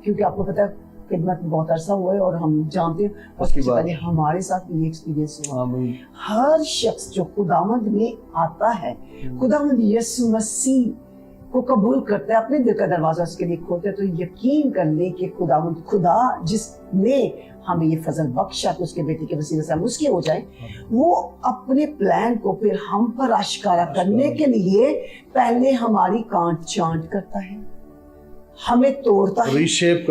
क्योंकि आपको पता है खिदमत बहुत अरसा हुआ है और हम जानते हैं उसके पहले हमारे साथ ये एक्सपीरियंस हुआ। हर शख्स जो खुदावंद में आता है, खुदावंद यीशु मसीह को कबूल करता है, अपने दिल का दरवाजा उसके लिए खोलता है, तो यकीन कर ले कि खुदावंद खुदा जिसने हमें ये फजल बख्शा कि उसके बेटे के वसीले से हम उसके हो जाए, वो अपने प्लान को फिर हम पर आश्कारा करने के लिए पहले हमारी कांट चांट करता है, हमें तोड़ता है, रीशेप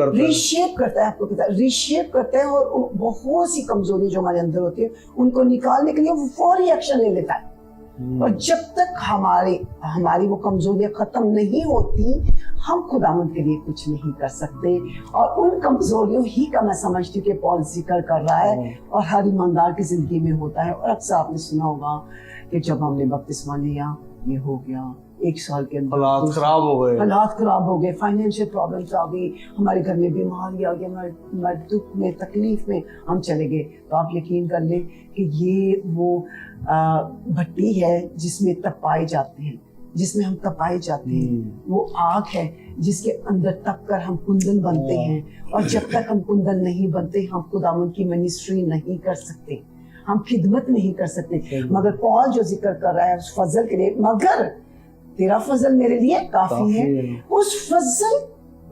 करता है, आपको पता है रीशेप करता है, और बहुत सी कमजोरी जो हमारे अंदर होती है उनको निकालने के लिए वो फौरी एक्शन ले लेता है। और जब तक हमारी वो कमजोरियां खत्म नहीं होती, हम खुदावंद के लिए कुछ नहीं कर सकते। और उन कमजोरियों ही का मैं समझती हूँ कि पौल जिक्र कर रहा है और हर ईमानदार की जिंदगी में होता है। और अक्सर आपने सुना होगा कि जब हमने बपतिस्मा लिया, ये हो गया, 1 साल के अंदर हालात खराब हो गए, फाइनेंशियल प्रॉब्लम्स आ गई, हमारे घर में बीमारी आ गई, हमारे दुख में तकलीफ में हम चले गए। तो आप यकीन कर लें कि ये वो भट्टी है जिसमें तपाए जाते हैं, जिसमें हम तपाए जाते हैं, वो आग है जिसके अंदर तप कर हम कुंदन बनते हैं। और जब तक हम कुंदन नहीं बनते, हम खुदावंद की मिनिस्ट्री नहीं कर सकते, हम खिदमत नहीं कर सकते। मगर पौल जो जिक्र कर रहा है उस फजल के लिए, मगर तेरा फजल मेरे लिए काफी है, उस फजल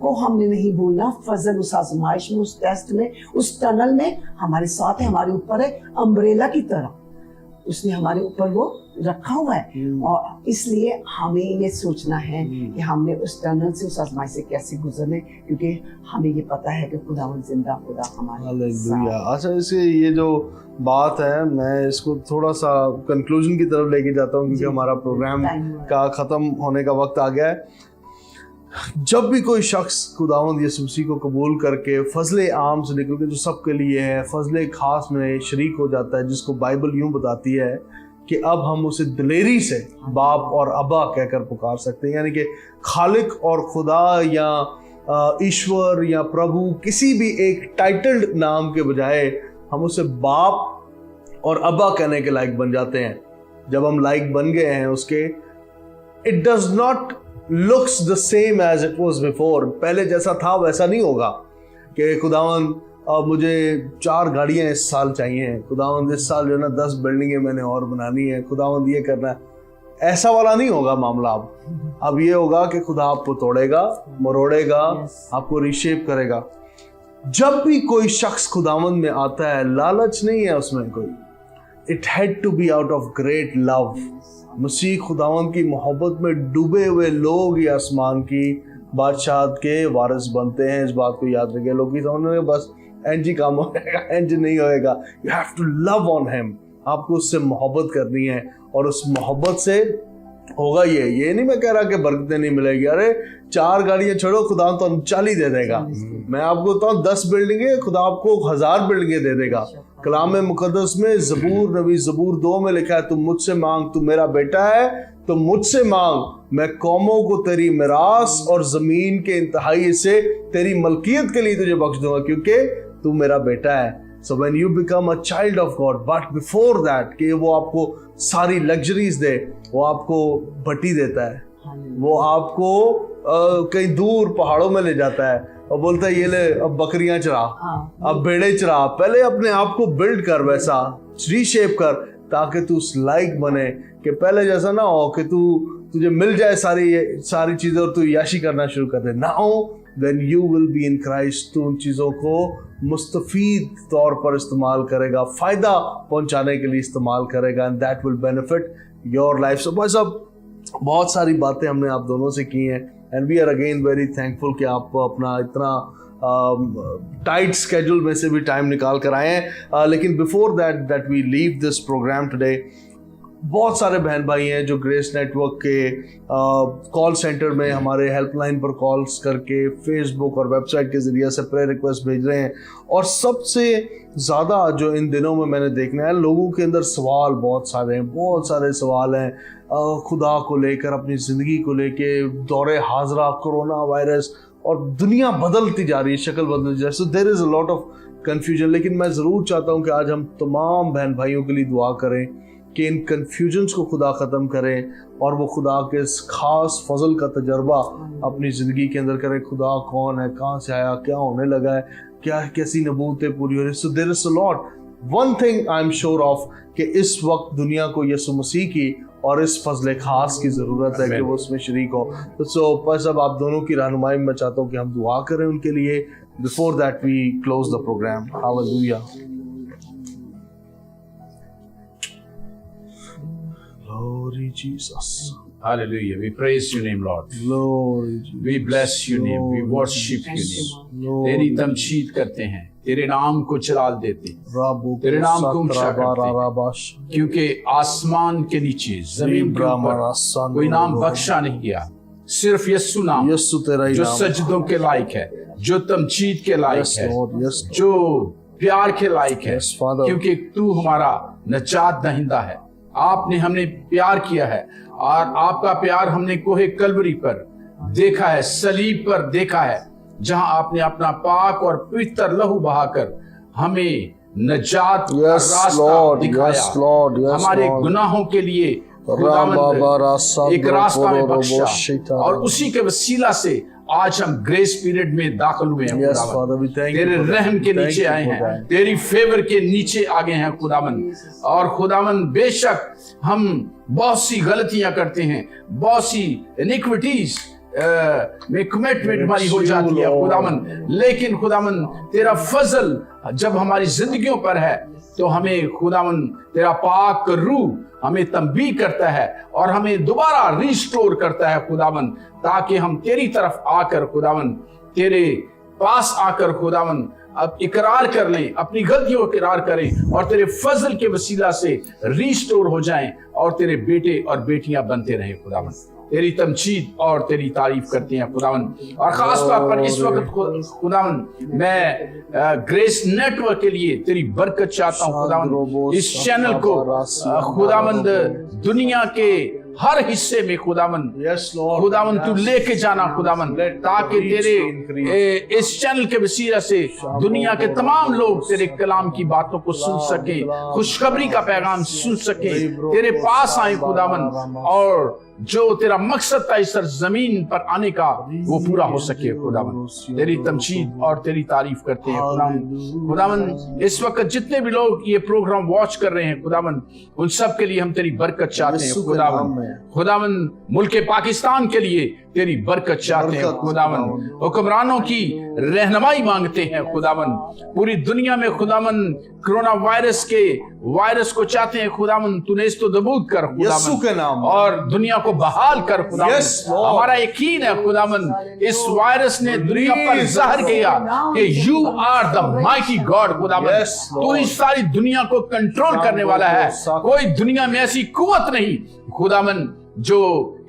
को हमने नहीं भूलना। फजल उस आजमाइश में, उस टेस्ट में, उस टनल में हमारे साथ है, हमारे ऊपर है, अम्ब्रेला की तरह उसने हमारे ऊपर वो रखा हुआ है। और इसलिए हमें ये सोचना है कि हमने उस टनल से, उस आजमाइश से कैसे गुजरने, क्योंकि हमें ये पता है कि खुदावंद जिंदा, खुदा हमारे साथ। अच्छा, इससे ये जो बात है मैं इसको थोड़ा सा कंक्लूजन की तरफ लेके जाता हूँ क्योंकि हमारा प्रोग्राम का खत्म होने का वक्त आ गया है। जब भी कोई शख्स खुदावंद यीशु मसीह को कबूल करके फजले आम से निकल के जो सबके लिए है, फजले खास में शरीक हो जाता है, जिसको बाइबल यूं बताती है कि अब हम उसे दिलेरी से बाप और अब्बा कहकर पुकार सकते हैं, यानी कि खालिक और खुदा या ईश्वर या प्रभु, किसी भी एक टाइटल्ड नाम के बजाय हम उसे बाप और अब्बा कहने के लायक बन जाते हैं। जब हम लायक बन गए हैं उसके, it does not looks the same as it was before। पहले जैसा था वैसा नहीं होगा कि खुदावंद अब मुझे 4 गाड़ियां इस साल चाहिए, खुदावंद इस साल जो है ना 10 बिल्डिंगें मैंने और बनानी है, खुदावंद ये करना है, ऐसा वाला नहीं होगा मामला। अब ये होगा कि खुदा आपको तोड़ेगा, मरोड़ेगा, आपको रीशेप करेगा। जब भी कोई शख्स खुदावंद में आता है, लालच नहीं है उसमें कोई, it had to be out of great love. मसीह खुदावंद की मोहब्बत में डूबे हुए लोग ही आसमान की बादशाहत के वारिस बनते हैं। इस बात को याद रखिए। लोग की समझ में बस एंज ही काम होगा, एंज नहीं होएगा। You have to love on him. आपको उससे मोहब्बत करनी है और उस मोहब्बत से होगा। ये नहीं मैं कह रहा कि बरकतें नहीं मिलेगी, अरे 4 गाड़ियां छोड़ो, खुदा तो 40 दे देगा। मैं आपको बताऊं 10 बिल्डिंगें, खुदा आपको 1000 बिल्डिंगें दे देगा। कलाम मुकद्दस में नबी ज़बूर 2 में लिखा है, तुम मुझसे मांग, तू मेरा बेटा है, तुम मुझसे मांग, मैं कौमों को तेरी मिरास और जमीन के इंतहाई हिस्से तेरी मलकियत के लिए तुझे बख्श दूंगा, क्योंकि तू मेरा बेटा है। So when you become a child of God, but before that कि वो आपको सारी लग्जरीज दे, वो आपको भट्टी देता है, वो आपको कहीं दूर पहाड़ों में ले जाता है और बोलता है ये ले अब बकरियां चरा, अब भेड़े चरा। पहले अपने आप को बिल्ड कर, वैसा रीशेप कर, ताकि तू उस लायक बने कि पहले जैसा ना हो कि तुझे मिल जाए सारी चीजें और तू याशी करना शुरू कर दे। Now when you will be in Christ, तू उन चीज़ों को मुस्तफीद तौर पर इस्तेमाल करेगा, फ़ायदा पहुंचाने के लिए इस्तेमाल करेगा, and that will benefit your life. So भाई साहब बहुत सारी बातें हमने आप दोनों से की हैं, and we are again very thankful कि आप अपना इतना टाइट स्केड्यूल में से भी टाइम निकाल कर आए हैं। लेकिन before that we leave this programme today, बहुत सारे बहन भाई हैं जो ग्रेस नेटवर्क के कॉल सेंटर में हमारे हेल्पलाइन पर कॉल्स करके फेसबुक और वेबसाइट के ज़रिए से प्रेयर रिक्वेस्ट भेज रहे हैं। और सबसे ज़्यादा जो इन दिनों में मैंने देखना है, लोगों के अंदर सवाल बहुत सारे सवाल हैं खुदा को लेकर, अपनी ज़िंदगी को लेके, दौरे हाजरा, कोरोना वायरस, और दुनिया बदलती जा रही है, शक्ल बदलती जा रही है। So there is a lot of confusion. लेकिन मैं ज़रूर चाहता हूँ कि आज हम तमाम बहन भाइयों के लिए दुआ करें कि इन कन्फ्यूजन्स को खुदा ख़त्म करें और वो खुदा के इस खास फजल का तजर्बा अपनी ज़िंदगी के अंदर करें। खुदा कौन है, कहाँ से आया, क्या होने लगा है, क्या कैसी नबूतें पूरी हो रही। So there is a lot. One thing I am sure of कि इस वक्त दुनिया को यीशु मसीह की और इस फजल खास की ज़रूरत है कि वो उसमें शरीक हो। तो सो बस अब आप दोनों की रहनुमाई में चाहता हूँ कि हम दुआ करें उनके लिए before that we close the programme. Hallelujah. Glory Jesus. Hallelujah. We praise your name, Lord. Glory Jesus. We bless your name. We worship your name. तेरी तमजीद करते हैं, तेरे नाम को जलाल देते हैं, तेरे नाम को ऊंचा करते हैं, क्योंकि आसमान के नीचे जमीन के ऊपर कोई नाम बख्शा नहीं गया, सिर्फ यीशु नाम, यीशु तेरा ही जो नाम, सजदों के लायक है, जो तमजीद के लायक है, जो प्यार के लायक है, क्योंकि तू हमारा नजात दहिंदा है। आपने हमने प्यार किया है और आपका प्यार हमने कोहे कलवरी पर देखा है, सलीब पर देखा है, जहां आपने अपना पाक और पवित्र लहू बहाकर हमें नजात का रास्ता दिखाया, हमारे गुनाहों के लिए एक रास्ता में बख्शा, और उसी के वसीला से आज हम ग्रेस पीरियड में दाखिल हुए हैं खुदावन, तेरे रहम के नीचे आए हैं, तेरी फेवर के नीचे आ गए हैं खुदावन। और खुदावन बेशक हम बहुत सी गलतियां करते हैं, बहुत सी इनिक्विटीज में कमिटमेंट हमारी हो जाती है खुदावन, लेकिन खुदावन तेरा फजल जब हमारी जिंदगियों पर है तो हमें खुदावन तेरा पाक रूह हमें तंबीह करता है और हमें दोबारा रिस्टोर करता है खुदावन, ताकि हम तेरी तरफ आकर खुदावन, तेरे पास आकर खुदावन अब इकरार कर लें, अपनी गलतियों को इकरार करें और तेरे फजल के वसीला से रिस्टोर हो जाएं और तेरे बेटे और बेटियां बनते रहें खुदावन। तेरी तमजीद और तेरी तारीफ करते हैं खुदावन। और खास तौर पर इस वक्त खुदावन मैं ग्रेस नेटवर्क के लिए तेरी बरकत चाहता हूँ खुदावन। इस चैनल को खुदावन दुनिया के हर हिस्से में खुदावन तू लेके जाना खुदावन, ताकि तेरे इस चैनल के वसीला से दुनिया के तमाम लोग तेरे कलाम की बातों को सुन सके, खुशखबरी का पैगाम सुन सके, तेरे पास आए खुदावन, और जो तेरा मकसद था इस जमीन पर आने का वो पूरा हो सके खुदावन। तेरी तमजीद और तेरी तारीफ करते हैं खुदावन। इस वक्त जितने भी लोग ये प्रोग्राम वॉच कर रहे हैं खुदावन, उन सब के लिए हम तेरी बरकत चाहते हैं खुदावन। मुल्क पाकिस्तान के लिए तेरी बरकत चाहते हैं खुदावन। हुक्मरानों की रहनुमाई मांगते हैं खुदावन। पूरी दुनिया में खुदावन कोरोना वायरस को चाहते हैं खुदावन, तूने इसको नबूद कर खुदावन के नाम, और दुनिया को बहाल कर खुदावन। हमारा यकीन है खुदावन इस वायरस ने दुनिया पर जाहिर किया कि you are the mighty God खुदावन। तू इस सारी दुनिया को कंट्रोल करने वाला है, कोई दुनिया में ऐसी कुव्वत नहीं खुदावन जो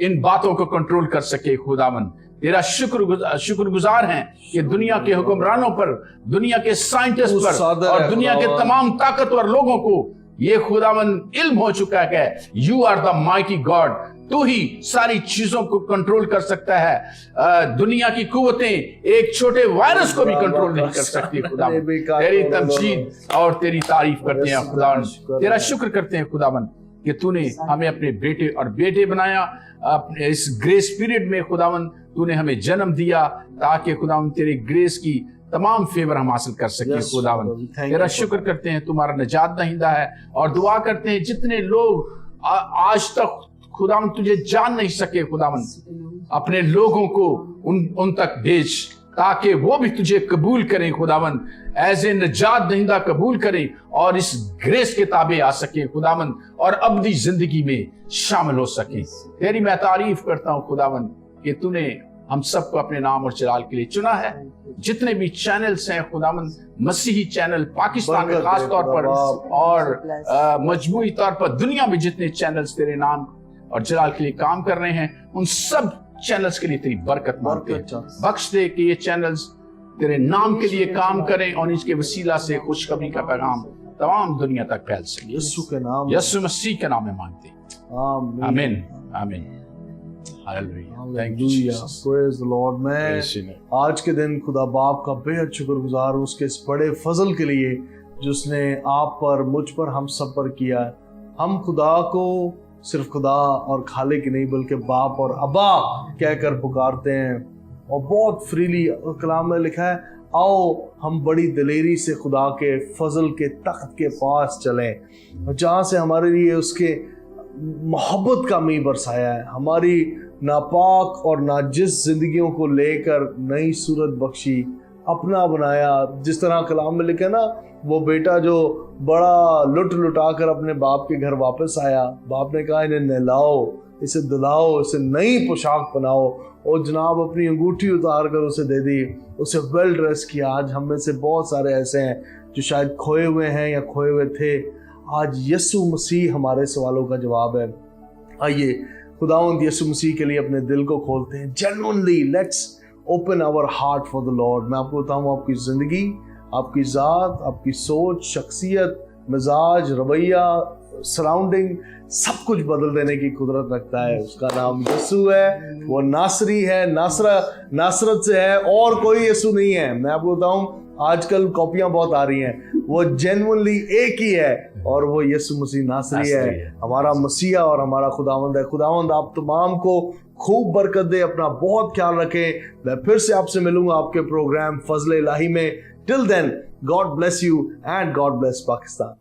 इन बातों को कंट्रोल कर सके खुदावन। तेरा शुक्रगुजार हैं कि दुनिया के हुक्मरानों पर, दुनिया के साइंटिस्ट पर और दुनिया के तमाम ताकतवर लोगों को ये खुदावन इल्म हो चुका है, you are the mighty God, तू ही सारी चीजों को कंट्रोल कर सकता है। दुनिया की कुव्वतें एक छोटे वायरस को भी कंट्रोल नहीं कर सकती खुदावन। तेरी तमजीद और तेरी तारीफ करते हैं खुदावन, तेरा शुक्र करते हैं खुदावन कि तूने हमें अपने बेटे और बेटे बनाया। अपने इस ग्रेस पीरियड में खुदावन तूने हमें जन्म दिया ताकि खुदावन तेरी ग्रेस की तमाम फेवर हम हासिल कर सके खुदावन। तेरा शुक्र करते हैं, तुम्हारा निजात दहिंदा है, और दुआ करते हैं जितने लोग आज तक खुदावन तुझे जान नहीं सके खुदावन, अपने लोगों को उन तक भेज ताकि वो भी तुझे कबूल करें खुदावन, एज ए निजात दहिंदा कबूल करें और इस ग्रेस के ताबे आ सके खुदावन और अबदी जिंदगी में शामिल हो सके। तेरी मैं तारीफ करता हूँ खुदावन कि तूने हम सबको अपने नाम और जलाल के लिए चुना है। जितने भी चैनल्स हैं खुदावन, मसीही चैनल पाकिस्तान में खास तौर पर और मजमूई तौर पर दुनिया में जितने चैनल्स तेरे नाम और जलाल के लिए काम कर रहे हैं, उन सब चैनल्स के लिए तेरी बरकत मांगते हैं। बख्श दे कि ये चैनल्स तेरे नाम के लिए काम करें और इसके वसीला से खुशखबरी का पैगाम तमाम दुनिया तक फैल सके। यीशु के नाम, यीशु मसीह के नाम में मांगते हैं, आमीन आमीन। Praise the Lord। मैं आज के दिन खुदा बाप का बेहद शुक्रगुजार हूँ उसके इस बड़े फजल के लिए जो उसने आप पर, मुझ पर, हम सब पर किया है। हम खुदा को सिर्फ खुदा और खालिक नहीं बल्कि बाप और अब्बा कहकर पुकारते हैं, और बहुत फ्रीली कलाम में लिखा है, आओ हम बड़ी दिलेरी से खुदा के फजल के तख्त के पास चलें, जहाँ से हमारे लिए उसके मोहब्बत का मींह बरसाया है, हमारी नापाक और नाजिस जिंदगियों को लेकर नई सूरत बख्शी, अपना बनाया। जिस तरह कलाम में लिखा ना, वो बेटा जो बड़ा लुटा कर अपने बाप के घर वापस आया, बाप ने कहा इन्हें नहलाओ, इसे दुलाओ, इसे नई पोशाक पहनाओ, और जनाब अपनी अंगूठी उतार कर उसे दे दी, उसे वेल ड्रेस किया। आज हम में से बहुत सारे ऐसे हैं जो शायद खोए हुए हैं या खोए हुए थे, आज यीशु मसीह हमारे सवालों का जवाब है। आइए खुदावंद यीशु मसीह के लिए अपने दिल को खोलते हैं। Genuinely let's open our heart for the Lord. मैं आपको बताऊँ, आपकी ज़िंदगी, आपकी ज़ात, आपकी सोच, शख्सियत, मिजाज, रवैया, सराउंडिंग, सब कुछ बदल देने की कुदरत रखता है। उसका नाम यीशु है, वो नासरी है, नासरत से है, और कोई यीशु नहीं है। मैं आपको बताऊं, आजकल कॉपियां बहुत आ रही हैं, वो जेन्युइनली एक ही है, और वो यीशु मसीह नासरी है, हमारा मसीहा और हमारा खुदावंद है। खुदावंद आप तमाम को खूब बरकत दे, अपना बहुत ख्याल रखें। मैं फिर से आपसे मिलूंगा आपके प्रोग्राम फजल इलाही में। Till then, God bless you and God bless Pakistan.